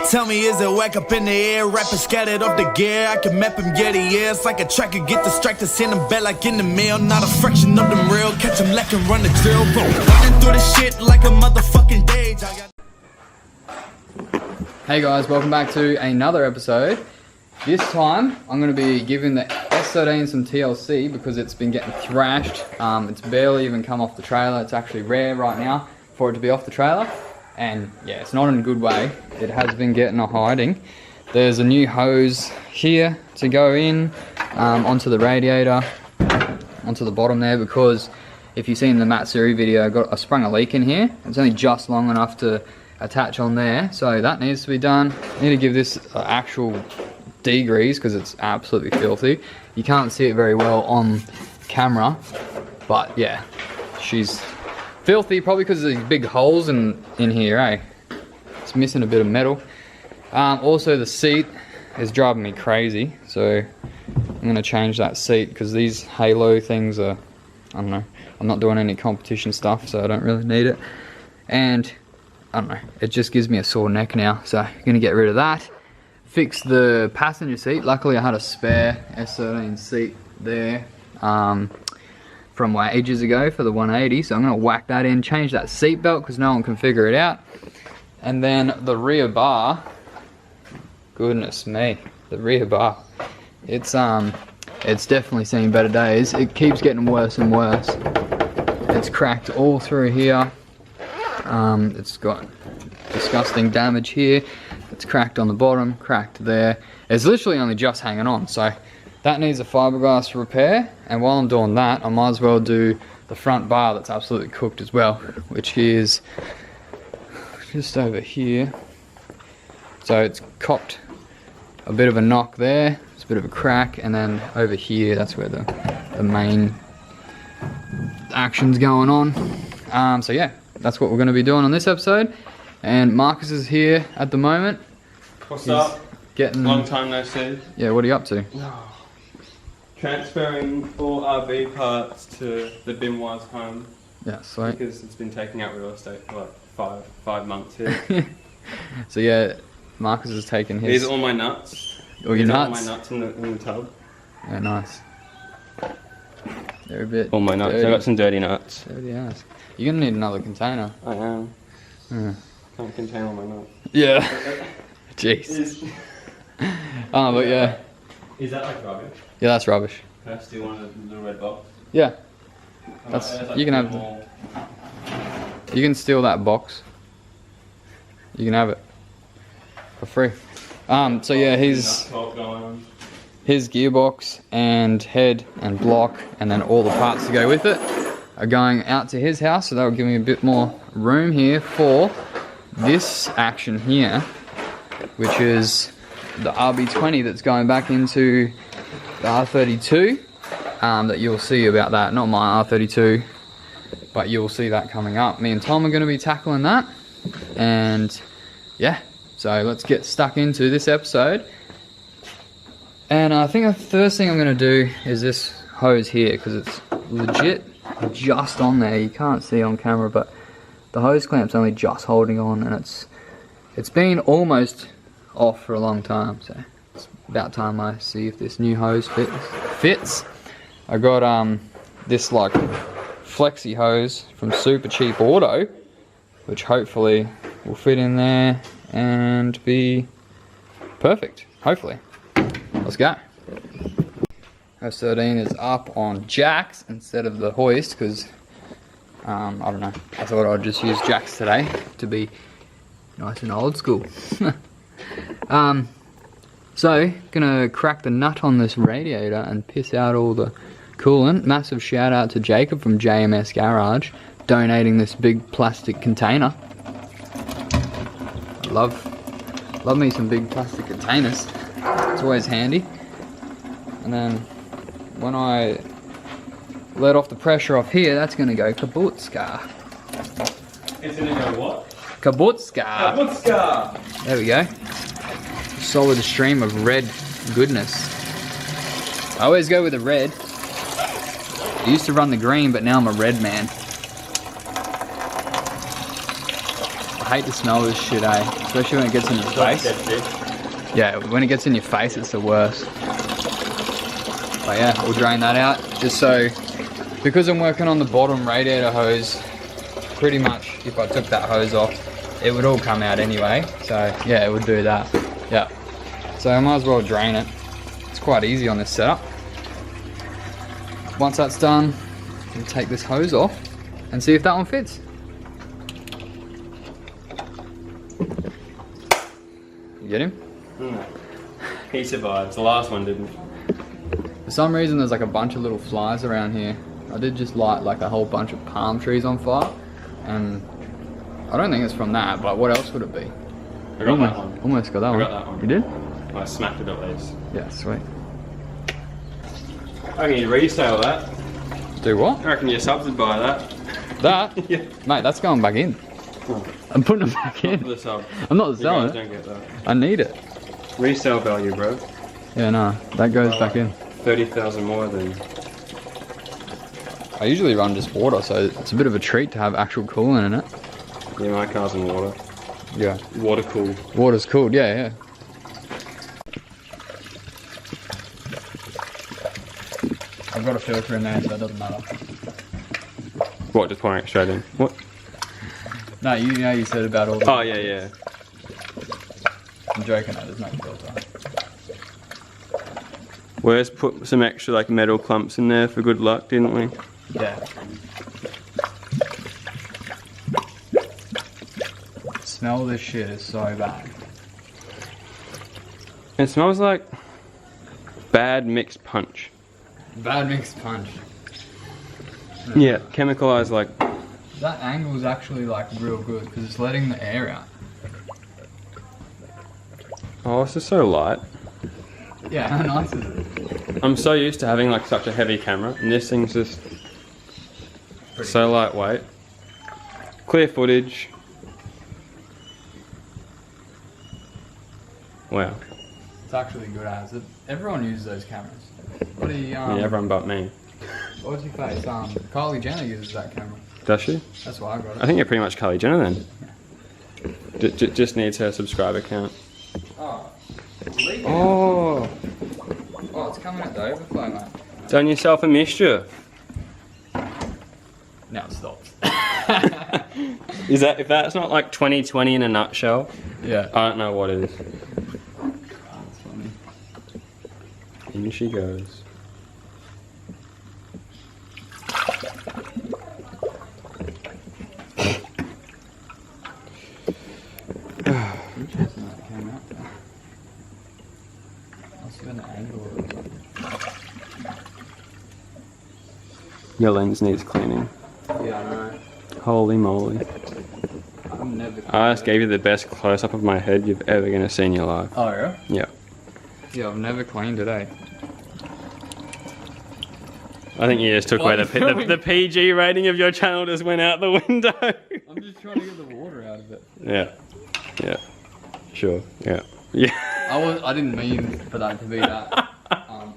Tell me, is it whack up in the air? Rapping scattered off the gear. I can map him, yeah, yeah. It's like a tracker, get distracted, send him back like in the mail. Not a fraction of them real. Catch him lacking, run the drill. Running through the shit like a motherfucking dage. Hey guys, welcome back to another episode. This time, I'm going to be giving the S13 some TLC because it's been getting thrashed. It's barely even come off the trailer. It's actually rare right now for it to be off the trailer. And yeah, it's not in a good way. It has been getting a hiding. There's a new hose here to go in onto the radiator, onto the bottom there, because if you've seen the Matsuri video, I sprung a leak in here. It's only just long enough to attach on there, so that needs to be done. I need to give this actual degrease because it's absolutely filthy. You can't see it very well on camera, but yeah, she's filthy, probably because of these big holes in here, eh? It's missing a bit of metal. Also the seat is driving me crazy, so I'm going to change that seat because these halo things are, I don't know, I'm not doing any competition stuff, so I don't really need it. And I don't know, it just gives me a sore neck now, so I'm going to get rid of that. Fix the passenger seat. Luckily I had a spare S13 seat there from ages ago for the 180, so I'm going to whack that in, change that seat belt because no one can figure it out. And then the rear bar, goodness me, the rear bar, it's definitely seen better days. It keeps getting worse and worse. It's cracked all through here. It's got disgusting damage here. It's cracked on the bottom, cracked there. It's literally only just hanging on, so that needs a fiberglass repair. And while I'm doing that, I might as well do the front bar that's absolutely cooked as well, which is just over here. So it's copped a bit of a knock there, it's a bit of a crack, and then over here, that's where the main action's going on. So yeah, that's what we're going to be doing on this episode. And Marcus is here at the moment. What's up? Long time no see. Yeah, what are you up to? Transferring all RV parts to the Bimwa's home. Yeah, sweet. Because it's been taking out real estate for like five months here. So yeah, Marcus has taken his... These are all my nuts. All your nuts? All my nuts in the tub. Yeah, nice. They're a bit all my nuts. dirty. I got some dirty nuts. Dirty ass. You're gonna need another container. I am. Yeah. Can't contain all my nuts. Yeah. Jeez. Oh, but yeah. Is that like rubbish? Yeah, that's rubbish. Can I steal one of the little red box? Yeah. That's you can have. You can steal that box. You can have it for free. So yeah, his gearbox and head and block, and then all the parts to go with it, are going out to his house. So that will give me a bit more room here for this action here, which is the RB20 that's going back into the R32. That you'll see about that, not my R32, but you'll see that coming up. Me and Tom are going to be tackling that, and yeah, so let's get stuck into this episode. And I think the first thing I'm going to do is this hose here, because it's legit just on there. You can't see on camera, but the hose clamp's only just holding on, and it's been almost off for a long time, so it's about time I see if this new hose fits. I got this like flexi hose from Super Cheap Auto, which hopefully will fit in there and be perfect, hopefully. Let's go. S13 is up on jacks instead of the hoist because I don't know, I thought I'd just use jacks today to be nice and old school. So gonna crack the nut on this radiator and piss out all the coolant. Massive shout out to Jacob from JMS Garage donating this big plastic container. Love me some big plastic containers. It's always handy. And then when I let off the pressure off here, that's gonna go kabootska. It's gonna go what? Kabootska. Kabootska. There we go. Solid stream of red goodness. I always go with the red. I used to run the green, but now I'm a red man. I hate the smell of this shit, eh? Especially when it gets in your face. Yeah, when it gets in your face, it's the worst. But yeah, we'll drain that out. Just so, because I'm working on the bottom radiator hose, pretty much if I took that hose off, it would all come out anyway. So yeah, it would do that. Yeah. So I might as well drain it. It's quite easy on this setup. Once that's done, we'll take this hose off and see if that one fits. You get him? No. He survived. The last one didn't. For some reason there's like a bunch of little flies around here. I did just light like a whole bunch of palm trees on fire, and I don't think it's from that, but what else would it be? I got that one. Almost got that one. I got that one. You did? I smacked it at least. Yeah, sweet. I reckon you resale that. Do what? I reckon your subs would buy that. That? Yeah. Mate, that's going back in. Oh. I'm putting it back Not for in. the sub. I'm not You selling guys it. don't get that. I need it. Resale value, bro. Yeah, no, that goes back in. 30,000 more than. I usually run just water, so it's a bit of a treat to have actual coolant in it. Yeah, my car's in water. Yeah. Water cool. Water's cooled, yeah. I've got a filter in there, so it doesn't matter. What? Just pouring it straight in. What? No, you know you said about all the... Oh yeah. I'm joking, no, there's no filter. We just put some extra like metal clumps in there for good luck, didn't we? Yeah. Smell of this shit is so bad. It smells like bad mixed punch. Bad mixed punch. Yeah, chemicalized like. That angle is actually like real good because it's letting the air out. Oh, this is so light. Yeah, how nice is it? I'm so used to having like such a heavy camera, and this thing's just so lightweight. Clear footage. Wow. It's actually good as it. Everyone uses those cameras. What do you, Yeah, everyone but me. What's your face? Kylie Jenner uses that camera. Does she? That's why I got it. I think you're pretty much Kylie Jenner then. Just needs her subscriber count. Oh. Oh, Oh, it's coming at the overflow, mate. done yourself a mischief. Now it stops. Is that if that's not like 2020 in a nutshell? Yeah. I don't know what is. That's funny. In she goes. Interesting that it came out there. I'll see an angle of it. Your lens needs cleaning. Yeah, I know. Holy moly. I've never. I just gave you the best close up of my head you've ever gonna see in your life. Oh, yeah? Yeah. Yeah, I've never cleaned it, eh? I think you just took What away are you the PG rating of your channel just went out the window. I'm just trying to get the water out of it. Yeah. Yeah. Sure. Yeah. Yeah. I didn't mean for that to be that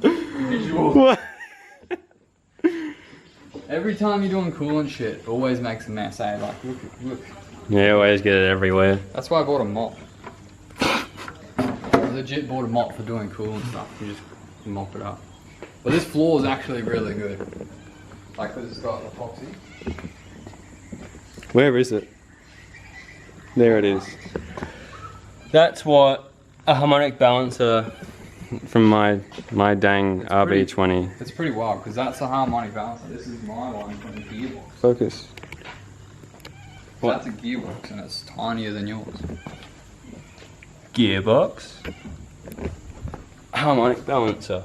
visual. What? Every time you're doing coolant shit, it always makes a mess, eh? Like, look. Yeah, you always get it everywhere. That's why I bought a mop. I legit bought a mop for doing coolant stuff. You just mop it up. But this floor is actually really good. Like, because it's got epoxy. Where is it? There it is. That's what a harmonic balancer from my dang RB20. It's pretty wild, because that's a harmonic balancer. This is my one from the gearbox. Focus. What? That's a gearbox, and it's tinier than yours. Gearbox. Harmonic balancer.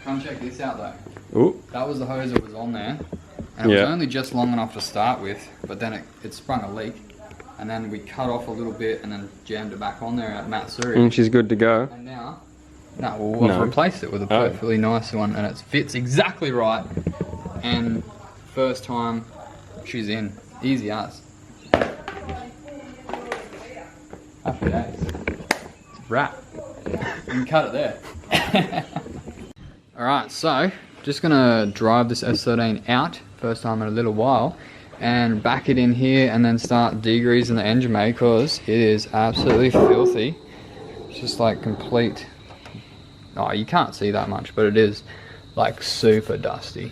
Come check this out, though. Ooh. That was the hose that was on there. And it was only just long enough to start with, but then it sprung a leak. And then we cut off a little bit and then jammed it back on there at Matsuri. And she's good to go. And now, I've replaced it with a perfectly nice one, and it fits exactly right. And first time, she's in. Easy as. Happy days. It's a wrap. You can cut it there. Alright, so just gonna drive this S13 out, first time in a little while, and back it in here and then start degreasing the engine bay, because it is absolutely filthy. It's just like complete, oh, you can't see that much, but it is like super dusty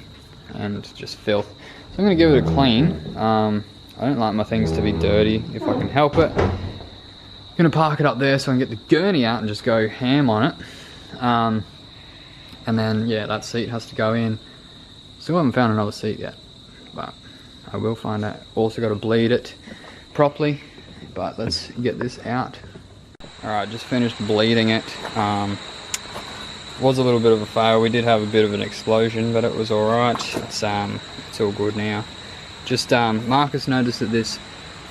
and just filth. So I'm going to give it a clean. I don't like my things to be dirty if I can help it. I'm going to park it up there so I can get the gurney out and just go ham on it. And then, yeah, that seat has to go in. Still haven't found another seat yet, but I will find out. Also got to bleed it properly, but let's get this out. Alright, just finished bleeding it. Was a little bit of a fail. We did have a bit of an explosion, but it was alright. It's all good now. Just Marcus noticed that this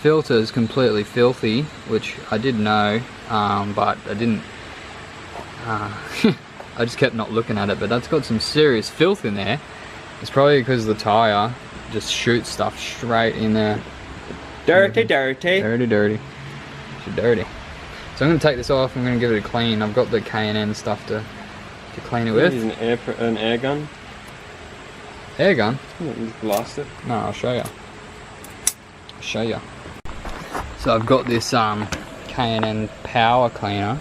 filter is completely filthy, which I did know, but I didn't I just kept not looking at it, but that's got some serious filth in there. It's probably because the tire just shoots stuff straight in there. Dirty, dirty. Dirty, dirty. It's dirty. So I'm going to take this off, I'm going to give it a clean. I've got the K&N stuff to clean it with. Use an air gun. Air gun? Yeah, just blast it. No, I'll show you. I'll show you. So I've got this K&N power cleaner.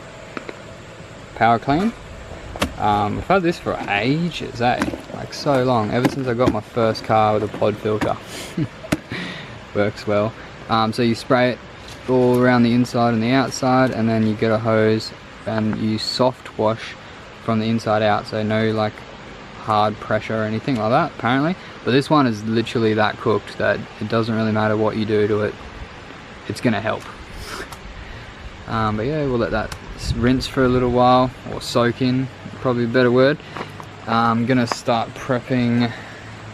Power clean. I've had this for ages, like so long, ever since I got my first car with a pod filter. Works well. So you spray it all around the inside and the outside, and then you get a hose and you soft wash from the inside out, so no like hard pressure or anything like that apparently. But this one is literally that cooked that it doesn't really matter what you do to it, it's gonna help. But yeah, we'll let that rinse for a little while, or soak in, probably a better word. I'm gonna start prepping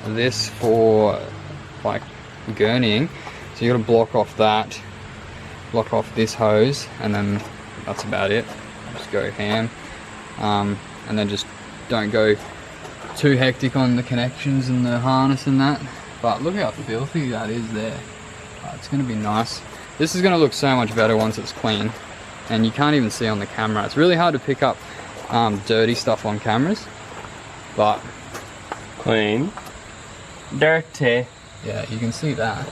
this for like gurneying. So you gotta block off that, block off this hose, and then that's about it. Just go ham, and then just don't go too hectic on the connections and the harness and that. But look how filthy that is there. It's gonna be nice. This is gonna look so much better once it's clean, and you can't even see on the camera. It's really hard to pick up dirty stuff on cameras, but clean, dirty. Yeah, you can see that.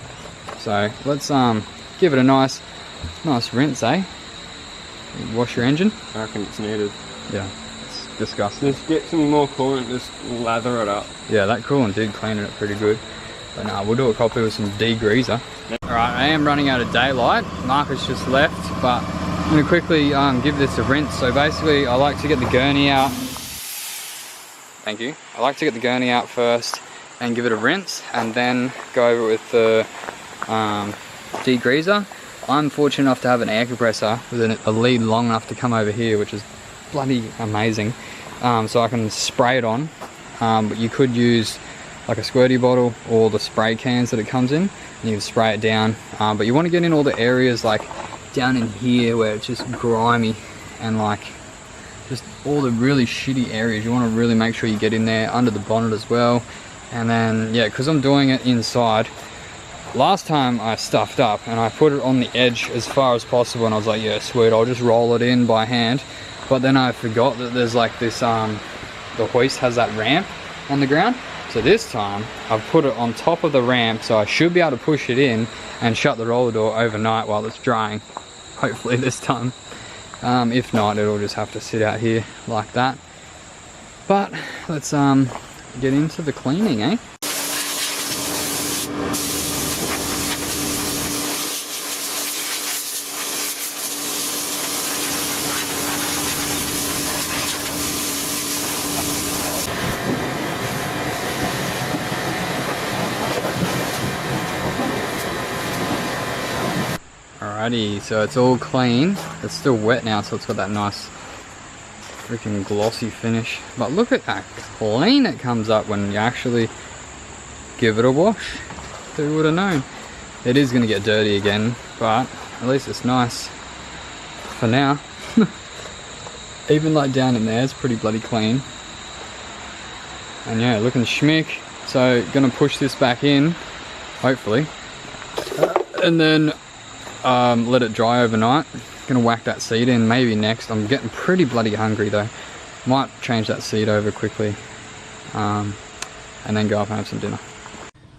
So let's give it a nice rinse, eh? Wash your engine. I reckon it's needed. Yeah, it's disgusting. Just get some more coolant, just lather it up. Yeah, that coolant did clean it pretty good. But nah, we'll do a copy with some degreaser. Alright, I am running out of daylight. Marcus just left, but I'm going to quickly give this a rinse. So basically, I like to get the gurney out. Thank you. I like to get the gurney out first and give it a rinse, and then go over it with the degreaser. I'm fortunate enough to have an air compressor with a lead long enough to come over here, which is bloody amazing. So I can spray it on, but you could use like a squirty bottle or the spray cans that it comes in, and you can spray it down. But you want to get in all the areas like down in here where it's just grimy, and like just all the really shitty areas. You want to really make sure you get in there, under the bonnet as well. And then, yeah, because I'm doing it inside, last time I stuffed up and I put it on the edge as far as possible, and I was like, yeah, sweet, I'll just roll it in by hand. But then I forgot that there's like this, the hoist has that ramp on the ground. So this time I've put it on top of the ramp, so I should be able to push it in and shut the roller door overnight while it's drying, hopefully this time. If not, it'll just have to sit out here like that. But let's get into the cleaning, eh? Alrighty, so it's all clean. It's still wet now, so it's got that nice freaking glossy finish. But look at how clean it comes up when you actually give it a wash. Who would have known? It is going to get dirty again, but at least it's nice for now. Even like down in there, it's pretty bloody clean. And yeah, looking schmick. So gonna push this back in, hopefully, and then let it dry overnight. Gonna whack that seat in maybe next. I'm getting pretty bloody hungry though. Might change that seat over quickly, and then go up and have some dinner.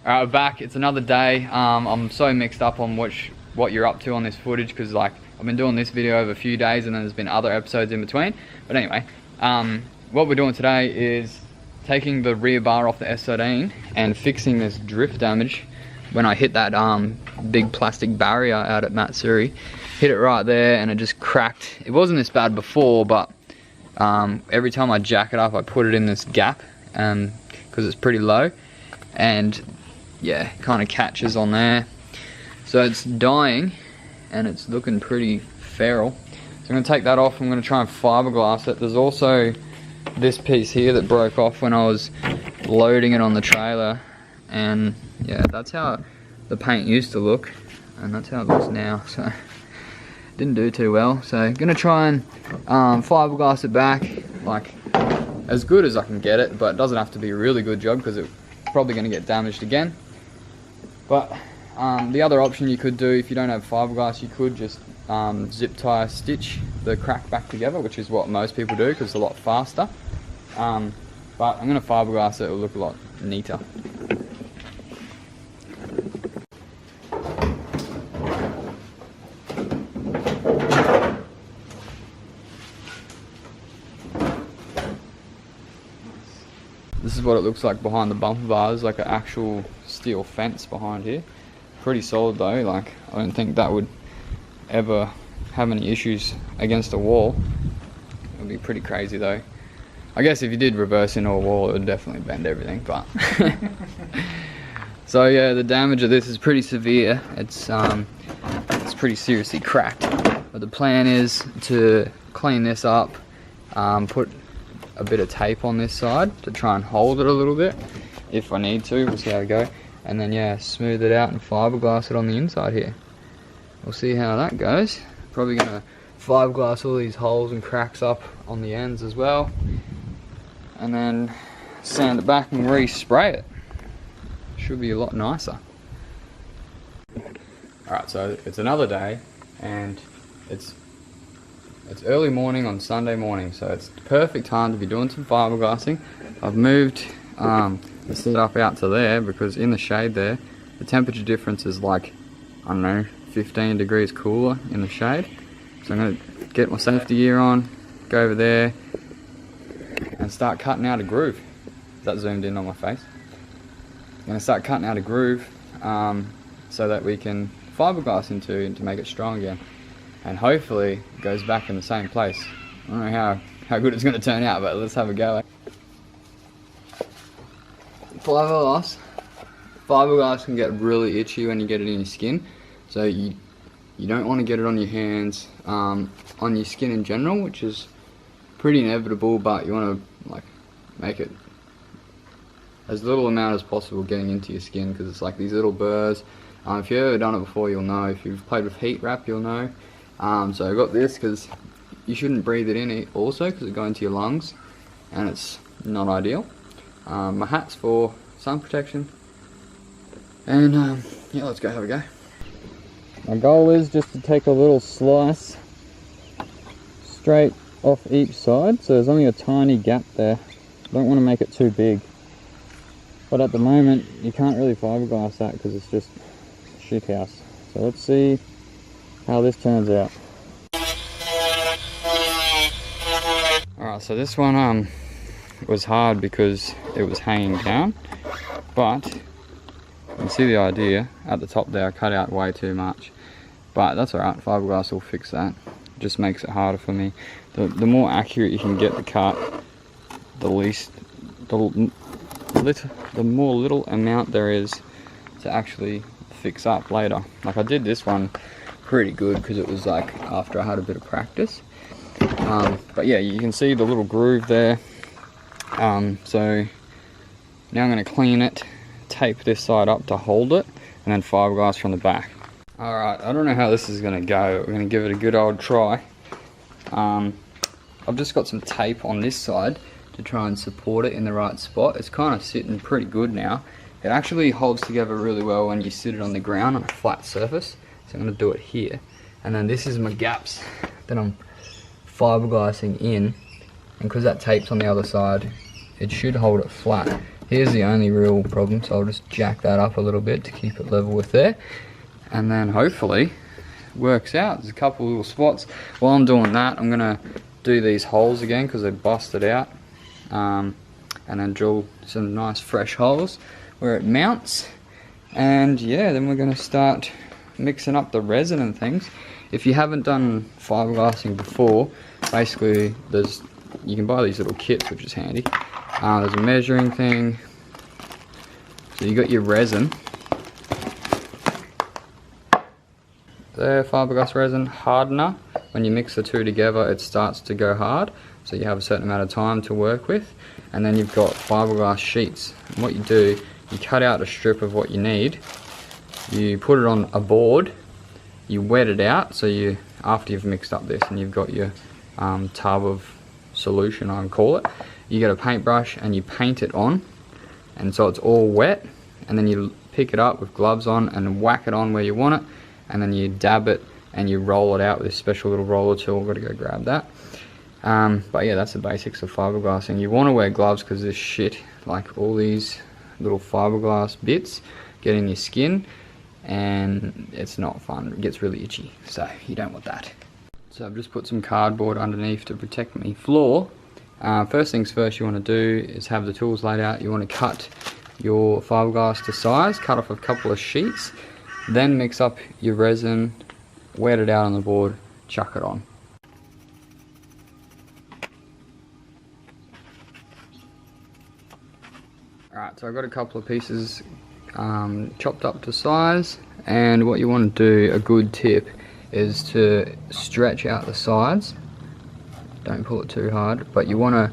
Alright, we're back. It's another day. I'm so mixed up on what you're up to on this footage, because like I've been doing this video over a few days and then there's been other episodes in between. But anyway, what we're doing today is taking the rear bar off the S13 and fixing this drift damage. When I hit that big plastic barrier out at Matsuri, hit it right there and it just cracked. It wasn't this bad before, but every time I jack it up I put it in this gap because it's pretty low, and yeah, kind of catches on there. So it's dying and it's looking pretty feral. So I'm going to take that off. I'm going to try and fiberglass it. There's also this piece here that broke off when I was loading it on the trailer, and yeah, that's how the paint used to look and that's how it looks now. So didn't do too well. So I'm going to try and fiberglass it back like as good as I can get it, but it doesn't have to be a really good job because it's probably going to get damaged again. But the other option you could do, if you don't have fiberglass, you could just zip tie stitch the crack back together, which is what most people do because it's a lot faster. But I'm going to fiberglass it, it'll look a lot neater. This is what it looks like behind the bumper bars, like an actual steel fence behind here. Pretty solid though, like I don't think that would ever have any issues against a wall. It would be pretty crazy though. I guess if you did reverse into a wall it would definitely bend everything, but so yeah, the damage of this is pretty severe. It's pretty seriously cracked. But the plan is to clean this up, put a bit of tape on this side to try and hold it a little bit if I need to. We'll see how we go, and then yeah, smooth it out and fiberglass it on the inside here. We'll see how that goes. Probably gonna fiberglass all these holes and cracks up on the ends as well, and then sand it back and respray it. Should be a lot nicer. Alright, so it's another day and it's early morning on Sunday morning, so it's the perfect time to be doing some fiberglassing. I've moved the setup out to there because in the shade there, the temperature difference is like, I don't know, 15 degrees cooler in the shade. So I'm going to get my safety gear on, go over there and start cutting out a groove. Is that zoomed in on my face? I'm going to start cutting out a groove so that we can fiberglass into to make it strong again. And hopefully it goes back in the same place. I don't know how good it's going to turn out, but let's have a go. Fiberglass can get really itchy when you get it in your skin, so you don't want to get it on your hands, on your skin in general, which is pretty inevitable, but you want to like make it as little amount as possible getting into your skin, because it's like these little burrs. If you've ever done it before, you'll know. If you've played with heat wrap, you'll know. So I got this because you shouldn't breathe it in also because it goes into your lungs and it's not ideal. My hat's for sun protection, and yeah, let's go have a go. My goal is just to take a little slice straight off each side, so there's only a tiny gap there. Don't want to make it too big, but at the moment you can't really fiberglass that because it's just shit house. So let's see how this turns out. Alright, so this one was hard because it was hanging down, but you can see the idea. At the top there I cut out way too much, but that's alright, fiberglass will fix that. It just makes it harder for me. The more accurate you can get the cut, the more little amount there is to actually fix up later. Like I did this one pretty good because it was like after I had a bit of practice, but yeah, you can see the little groove there. So now I'm going to clean it, tape this side up to hold it, and then fiberglass from the back. Alright, I don't know how this is going to go. We're going to give it a good old try. I've just got some tape on this side to try and support it in the right spot. It's kind of sitting pretty good now. It actually holds together really well when you sit it on the ground on a flat surface. So I'm going to do it here. And then this is my gaps that I'm fiberglassing in. And because that tape's on the other side, it should hold it flat. Here's the only real problem, so I'll just jack that up a little bit to keep it level with there. And then hopefully it works out. There's a couple little spots. While I'm doing that, I'm gonna do these holes again because they busted out. And then drill some nice fresh holes where it mounts. And yeah, then we're gonna start mixing up the resin and things. If you haven't done fiberglassing before, basically you can buy these little kits, which is handy. There's a measuring thing. So you got your resin. There, fiberglass resin, hardener. When you mix the two together, it starts to go hard. So you have a certain amount of time to work with. And then you've got fiberglass sheets. And what you do, you cut out a strip of what you need. You put it on a board. You wet it out. So after you've mixed up this and you've got your tub of solution, I can call it. You get a paintbrush and you paint it on, and so it's all wet, and then you pick it up with gloves on and whack it on where you want it, and then you dab it and you roll it out with this special little roller tool. I've got to go grab that. But yeah, that's the basics of fiberglassing. You want to wear gloves because this shit, like all these little fiberglass bits, get in your skin, and it's not fun. It gets really itchy, so you don't want that. So I've just put some cardboard underneath to protect my floor. First things first you want to do is have the tools laid out. You want to cut your fiberglass to size, cut off a couple of sheets, then mix up your resin, wet it out on the board, chuck it on. Alright, so I've got a couple of pieces chopped up to size, and what you want to do, a good tip, is to stretch out the sides. Don't pull it too hard, but you want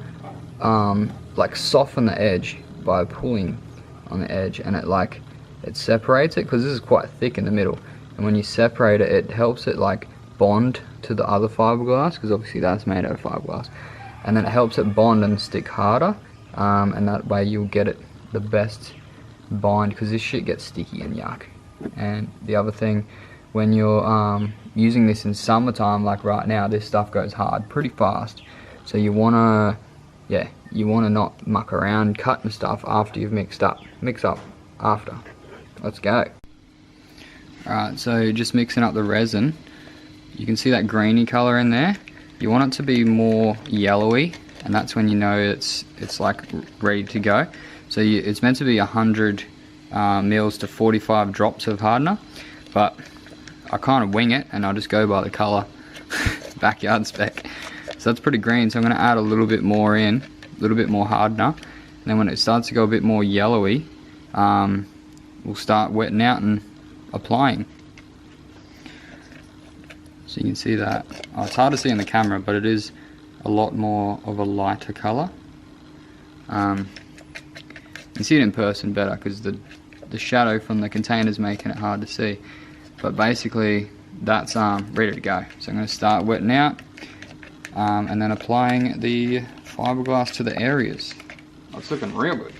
to like soften the edge by pulling on the edge, and it separates it, because this is quite thick in the middle, and when you separate it, it helps it like bond to the other fiberglass, because obviously that's made out of fiberglass, and then it helps it bond and stick harder, and that way you'll get it the best bind, because this shit gets sticky and yuck. And the other thing, when you're using this in summertime, like right now, this stuff goes hard pretty fast. So you wanna not muck around cutting stuff after you've mixed up. Mix up after. Let's go. Alright, so just mixing up the resin. You can see that greeny color in there. You want it to be more yellowy, and that's when you know it's like ready to go. So it's meant to be 100 mils to 45 drops of hardener, but I kind of wing it and I'll just go by the color backyard spec. So that's pretty green, so I'm going to add a little bit more in, a little bit more hardener, and then when it starts to go a bit more yellowy, we'll start wetting out and applying. So you can see that. Oh, it's hard to see in the camera, but it is a lot more of a lighter color. You can see it in person better because the shadow from the container's making it hard to see. But basically, that's ready to go. So I'm going to start wetting out and then applying the fiberglass to the areas. Oh, it's looking real good.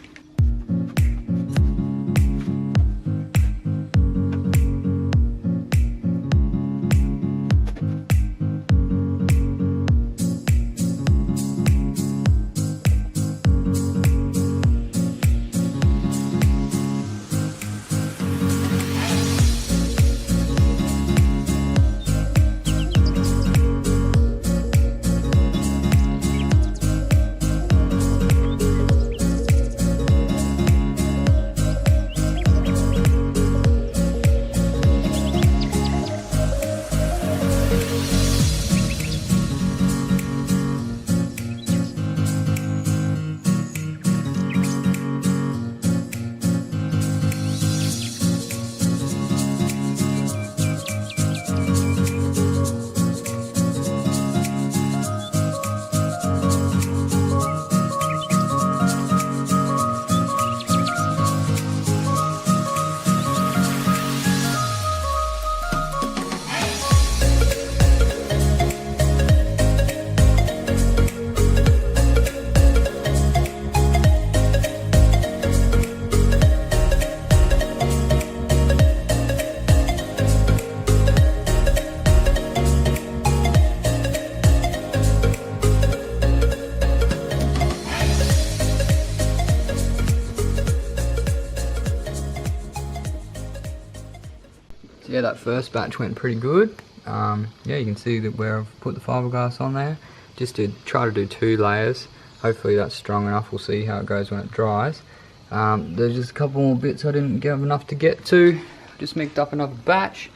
that first batch went pretty good. Yeah, you can see that where I've put the fiberglass on there, just to try to do 2 layers. Hopefully that's strong enough. We'll see how it goes when it dries. There's just a couple more bits I didn't get enough to get to. Just mixed up another batch.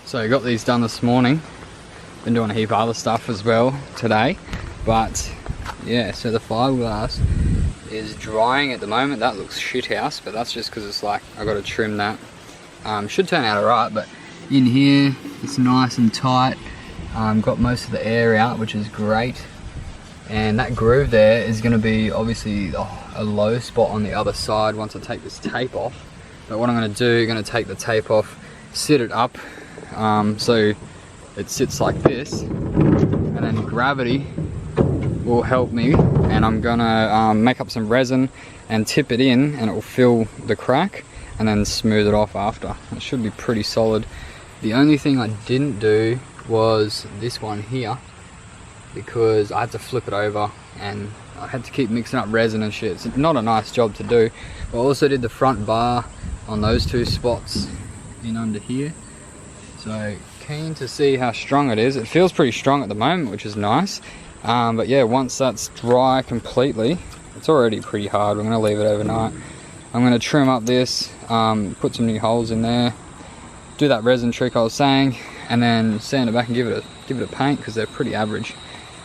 So I got these done this morning. Been doing a heap of other stuff as well today. But yeah, so the fiberglass is drying at the moment. That looks shit house, but that's just because it's like I got to trim that. Should turn out alright, but in here it's nice and tight. Got most of the air out, which is great. And that groove there is going to be obviously a low spot on the other side once I take this tape off. But what I'm going to do, I'm going to take the tape off, sit it up so it sits like this, and then gravity will help me, and I'm going to make up some resin and tip it in, and it will fill the crack and then smooth it off after. It should be pretty solid. The only thing I didn't do was this one here, because I had to flip it over and I had to keep mixing up resin and shit. It's not a nice job to do. I also did the front bar on those 2 spots in under here. So keen to see how strong it is. It feels pretty strong at the moment, which is nice. But yeah, once that's dry completely, it's already pretty hard. We're gonna leave it overnight. I'm gonna trim up this, put some new holes in there, do that resin trick I was saying, and then sand it back and give it a paint, because they're pretty average.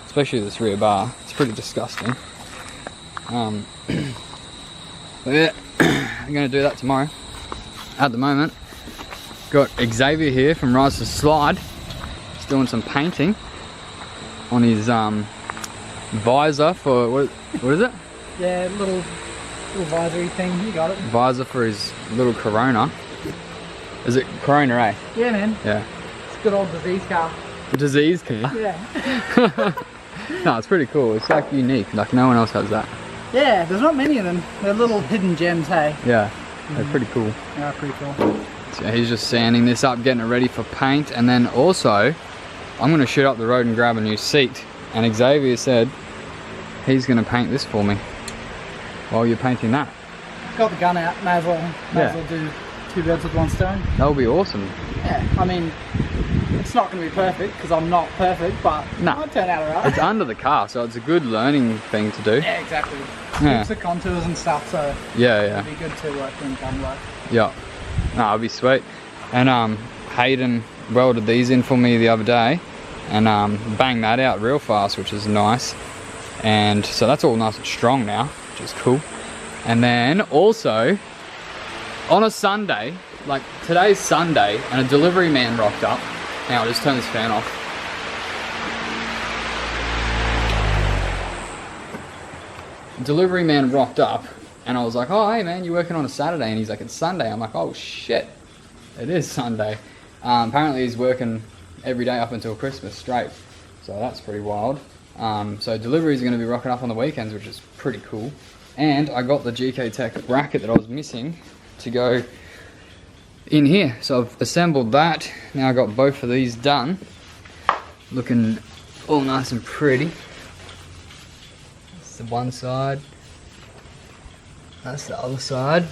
Especially this rear bar, it's pretty disgusting. But yeah, I'm gonna do that tomorrow. At the moment, got Xavier here from Rise to Slide. He's doing some painting on his visor for what is it? Yeah, little visory thing. You got it. Visor for his little Corona. Is it Corona, eh? Yeah, man. Yeah. It's a good old disease car. The disease car. Yeah. No, it's pretty cool. It's like unique. Like no one else has that. Yeah, there's not many of them. They're little hidden gems, hey? Yeah, they're pretty cool. Yeah, pretty cool. So he's just sanding this up, getting it ready for paint, and then also I'm going to shoot up the road and grab a new seat. And Xavier said he's going to paint this for me while you're painting that. Got the gun out. May as well do 2 birds with 1 stone. That'll be awesome. Yeah, I mean, it's not going to be perfect because I'm not perfect, but it might turn out alright. It's under the car, so it's a good learning thing to do. Yeah, exactly. Yeah. It's the contours and stuff, so yeah. it'd be good to work in gun work. Yeah. No, it'll be sweet. And Hayden welded these in for me the other day, and banged that out real fast, which is nice. And so that's all nice and strong now, which is cool. And then also on a Sunday, like today's Sunday, and a delivery man rocked up. Now I'll just turn this fan off. Delivery man rocked up, and I was like, oh hey man, you working on a Saturday? And he's like, it's Sunday. I'm like, oh shit, it is Sunday. Apparently he's working every day up until Christmas straight, so that's pretty wild. So deliveries are going to be rocking up on the weekends, which is pretty cool. And I got the GK Tech bracket that I was missing to go in here, so I've assembled that. Now I got both of these done, looking all nice and pretty. That's the one side, that's the other side,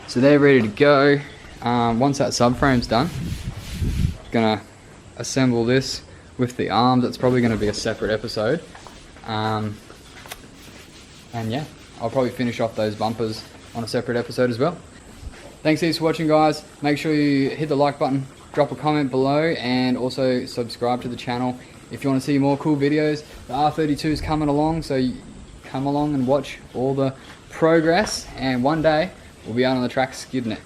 so they're ready to go. Once that subframe's done, gonna assemble this with the arms. That's probably going to be a separate episode, and yeah, I'll probably finish off those bumpers on a separate episode as well. Thanks heaps for watching, guys. Make sure you hit the like button, drop a comment below, and also subscribe to the channel if you want to see more cool videos. The R32 is coming along, so you come along and watch all the progress, and one day we'll be out on the track skidding it.